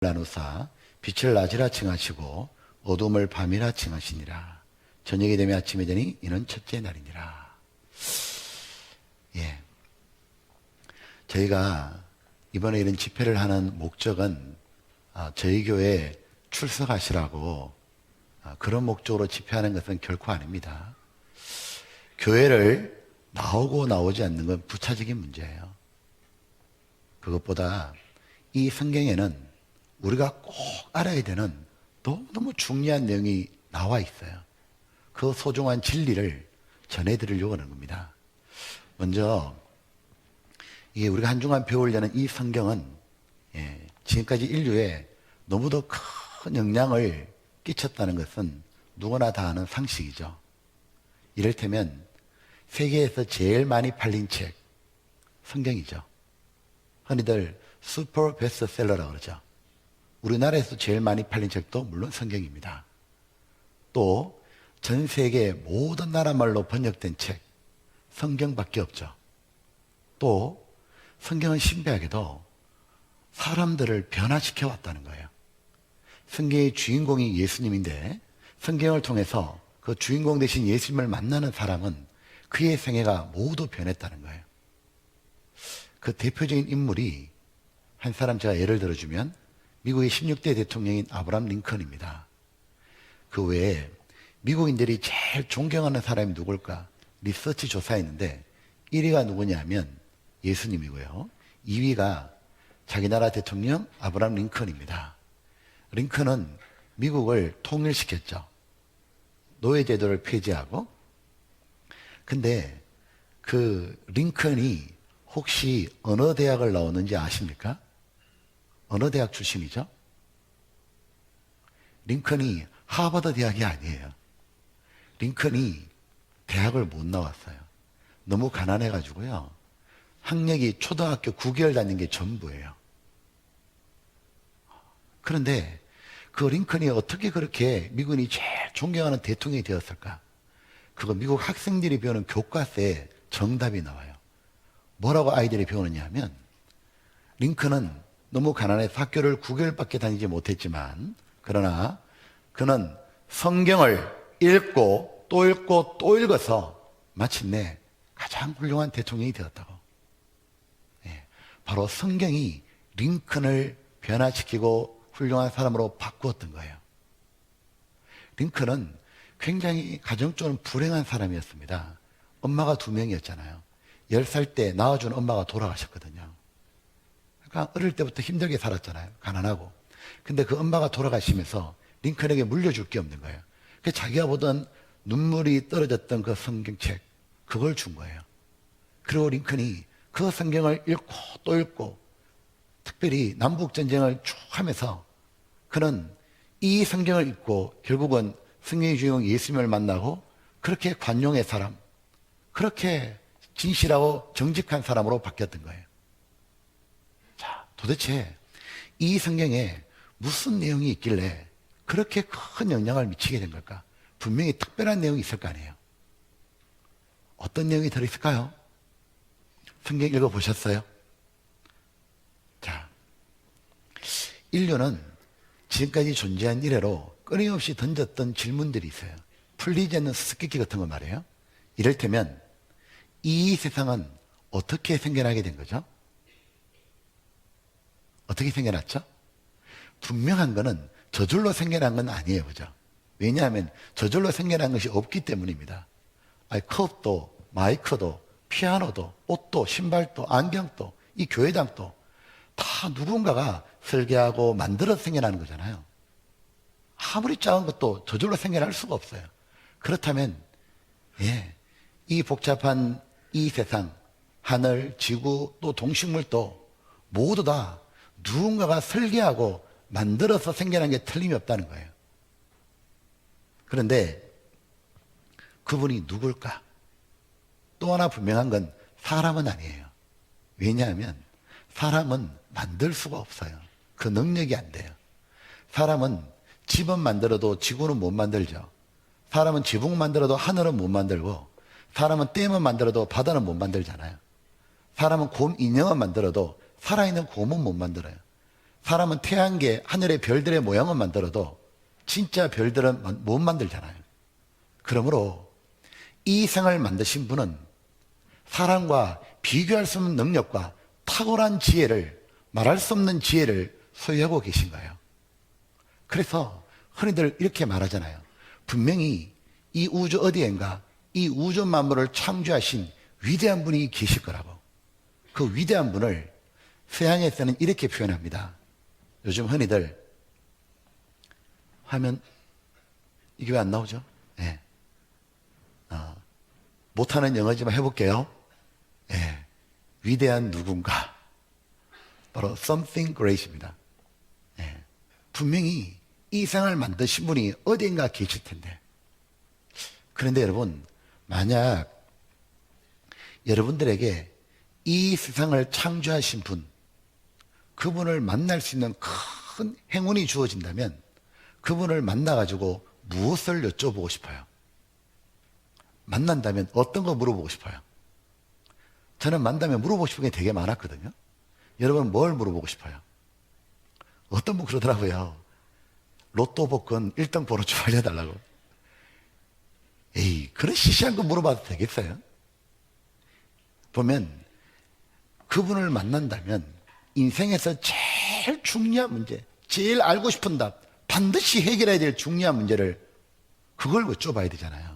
나누사 빛을 낮이라 칭하시고 어둠을 밤이라 칭하시니라. 저녁이 되면 아침이 되니 이는 첫째 날이니라. 저희가 이번에 이런 집회를 하는 목적은 저희 교회에 출석하시라고 그런 목적으로 집회하는 것은 결코 아닙니다. 교회를 나오고 나오지 않는 건 부차적인 문제예요. 그것보다 이 성경에는 우리가 꼭 알아야 되는 너무 중요한 내용이 나와 있어요. 그 소중한 진리를 전해드리려고 하는 겁니다. 먼저 이게 우리가 한 주간 배우려는 이 성경은 지금까지 인류에 너무도 큰 영향을 끼쳤다는 것은 누구나 다 아는 상식이죠. 이를테면 세계에서 제일 많이 팔린 책 성경이죠. 흔히들 슈퍼 베스트셀러라고 그러죠. 우리나라에서 제일 많이 팔린 책도 물론 성경입니다. 또 전 세계 모든 나라 말로 번역된 책 성경밖에 없죠. 또 성경은 신비하게도 사람들을 변화시켜 왔다는 거예요. 성경의 주인공이 예수님인데 성경을 통해서 그 주인공 되신 예수님을 만나는 사람은 그의 생애가 모두 변했다는 거예요. 그 대표적인 인물이 한 사람 제가 예를 들어주면 미국의 16대 대통령인 아브라함 링컨입니다. 그 외에 미국인들이 제일 존경하는 사람이 누굴까? 리서치 조사했는데 1위가 누구냐면 예수님이고요. 2위가 자기 나라 대통령 아브라함 링컨입니다. 링컨은 미국을 통일시켰죠. 노예제도를 폐지하고. 근데 그 링컨이 혹시 어느 대학을 나오는지 아십니까? 어느 대학 출신이죠? 링컨이 하버드 대학이 아니에요. 링컨이 대학을 못 나왔어요. 너무 가난해가지고요. 학력이 초등학교 9개월 다닌 게 전부예요. 그런데 그 링컨이 어떻게 그렇게 미국인이 제일 존경하는 대통령이 되었을까? 그거 미국 학생들이 배우는 교과서에 정답이 나와요. 뭐라고 아이들이 배우느냐 하면 링컨은 너무 가난해서 학교를 9개월밖에 다니지 못했지만 그러나 그는 성경을 읽고 또 읽고 또 읽어서 마침내 가장 훌륭한 대통령이 되었다고. 바로 성경이 링컨을 변화시키고 훌륭한 사람으로 바꾸었던 거예요. 링컨은 굉장히 가정적으로 불행한 사람이었습니다. 엄마가 2명이었잖아요. 10살 때 낳아준 엄마가 돌아가셨거든요. 그러니까 어릴 때부터 힘들게 살았잖아요. 가난하고. 근데 그 엄마가 돌아가시면서 링컨에게 물려줄 게 없는 거예요. 그래서 자기가 보던 눈물이 떨어졌던 그 성경책, 그걸 준 거예요. 그리고 링컨이 그 성경을 읽고 또 읽고, 특별히 남북전쟁을 쭉 하면서 그는 이 성경을 읽고 결국은 성경의 주인공 예수님을 만나고 그렇게 관용의 사람, 그렇게 진실하고 정직한 사람으로 바뀌었던 거예요. 자, 도대체 이 성경에 무슨 내용이 있길래 그렇게 큰 영향을 미치게 된 걸까? 분명히 특별한 내용이 있을 거 아니에요. 어떤 내용이 들어있을까요? 성경 읽어보셨어요? 자, 인류는 지금까지 존재한 이래로 끊임없이 던졌던 질문들이 있어요. 풀리지 않는 수수께끼 같은 거 말이에요. 이를테면 이 세상은 어떻게 생겨나게 된 거죠? 어떻게 생겨났죠? 분명한 거는 저절로 생겨난 건 아니에요. 그죠? 왜냐하면 저절로 생겨난 것이 없기 때문입니다. 컵도, 마이크도, 피아노도, 옷도, 신발도, 안경도, 이 교회당도 다 누군가가 설계하고 만들어서 생겨나는 거잖아요. 아무리 작은 것도 저절로 생겨날 수가 없어요. 그렇다면 이 복잡한 이 세상, 하늘, 지구, 또 동식물도 모두 다 누군가가 설계하고 만들어서 생겨난 게 틀림이 없다는 거예요. 그런데 그분이 누굴까? 또 하나 분명한 건 사람은 아니에요. 왜냐하면 사람은 만들 수가 없어요. 그 능력이 안 돼요. 사람은 집은 만들어도 지구는 못 만들죠. 사람은 지붕 만들어도 하늘은 못 만들고, 사람은 댐은 만들어도 바다는 못 만들잖아요. 사람은 곰 인형은 만들어도 살아있는 곰은 못 만들어요. 사람은 태양계 하늘의 별들의 모양은 만들어도 진짜 별들은 못 만들잖아요. 그러므로 이 생을 만드신 분은 사람과 비교할 수 없는 능력과 탁월한 지혜를, 말할 수 없는 지혜를 소유하고 계신 거예요. 그래서 흔히들 이렇게 말하잖아요. 분명히 이 우주 어디엔가 이 우주 만물을 창조하신 위대한 분이 계실 거라고. 그 위대한 분을 서양에서는 이렇게 표현합니다. 요즘 흔히들 화면 이게 왜 안 나오죠? 네. 못하는 영어지만 해볼게요. 네. 위대한 누군가, 바로 something great입니다. 네. 분명히 이 세상을 만드신 분이 어디인가 계실 텐데, 그런데 여러분, 만약 여러분들에게 이 세상을 창조하신 분, 그분을 만날 수 있는 큰 행운이 주어진다면 그분을 만나가지고 무엇을 여쭤보고 싶어요? 만난다면 어떤 거 물어보고 싶어요? 저는 만나면 물어보고 싶은 게 되게 많았거든요. 여러분 뭘 물어보고 싶어요? 어떤 분 그러더라고요. 로또 복권 1등 번호 좀 알려달라고. 에이, 그런 시시한 거 물어봐도 되겠어요? 보면 그분을 만난다면 인생에서 제일 중요한 문제, 제일 알고 싶은 답, 반드시 해결해야 될 중요한 문제를 그걸 여쭤봐야 되잖아요.